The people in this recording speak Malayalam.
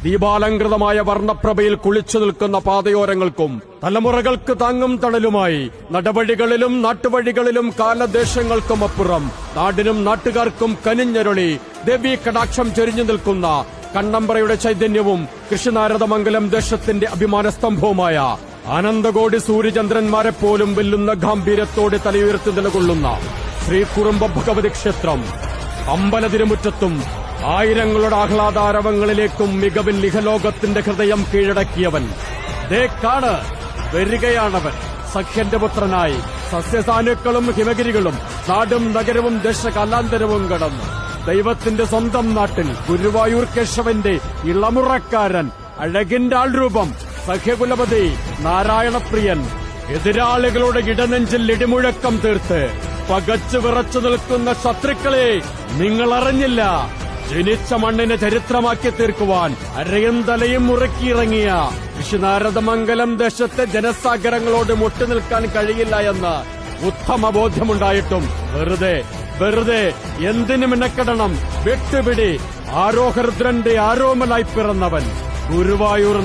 ദീപാലങ്കൃതമായ വർണ്ണപ്രഭയിൽ കുളിച്ചു നിൽക്കുന്ന പാതയോരങ്ങൾക്കും തലമുറകൾക്ക് താങ്ങും തണലുമായി നടവഴികളിലും നാട്ടുവഴികളിലും കാലദേശങ്ങൾക്കും അപ്പുറം നാടിനും നാട്ടുകാർക്കും കനിഞ്ഞരുളി ദേവീ കടാക്ഷം ചൊരിഞ്ഞു നിൽക്കുന്ന കണ്ണമ്പ്രയുടെ ചൈതന്യവും കൃഷ്ണനാരദമംഗലം ദേശത്തിന്റെ അഭിമാനസ്തംഭവുമായ ആനന്ദകോടി സൂര്യചന്ദ്രന്മാരെ പോലും വെല്ലുന്ന ഗാംഭീര്യത്തോടെ തലയുയർത്തി നിലകൊള്ളുന്ന ശ്രീ കുറുമ്പ ഭഗവതി ക്ഷേത്രം അമ്പലതിരുമുറ്റത്തും ആയിരങ്ങളുടെ ആഹ്ലാദാരവങ്ങളിലേക്കും മികവിൽ ഇഹലോകത്തിന്റെ ഹൃദയം കീഴടക്കിയവൻ ദേ കാണ് വരികയാണവൻ സഖ്യന്റെ പുത്രനായി സസ്യസാനുക്കളും ഹിമഗിരികളും നാടും നഗരവും ദേശകാലാന്തരവും കടന്നു ദൈവത്തിന്റെ സ്വന്തം നാട്ടിൽ ഗുരുവായൂർ കേശവന്റെ ഇളമുറക്കാരൻ അഴകിന്റെ ആൾരൂപം സഖ്യകുലപതി നാരായണപ്രിയൻ എതിരാളികളുടെ ഇടനെഞ്ചിൽ ഇടിമുഴക്കം തീർത്ത് പകച്ചു വിറച്ചു നിൽക്കുന്ന ശത്രുക്കളെ നിങ്ങൾ അറിഞ്ഞില്ല. ജനിച്ച മണ്ണിനെ ചരിത്രമാക്കി തീർക്കുവാൻ അരയും തലയും മുറുക്കിയിറങ്ങിയ കൃഷ്ണനാരദമംഗലം ദേശത്തെ ജനസാഗരങ്ങളോട് മുട്ടുനിൽക്കാൻ കഴിയില്ല എന്ന് ഉത്തമ ബോധ്യമുണ്ടായിട്ടും വെറുതെ എന്തിനു മിനക്കെടണം? വിട്ടുപിടി. ആരോഹരുദ്രന്റെ ആരോമലായി പിറന്നവൻ ഗുരുവായൂർ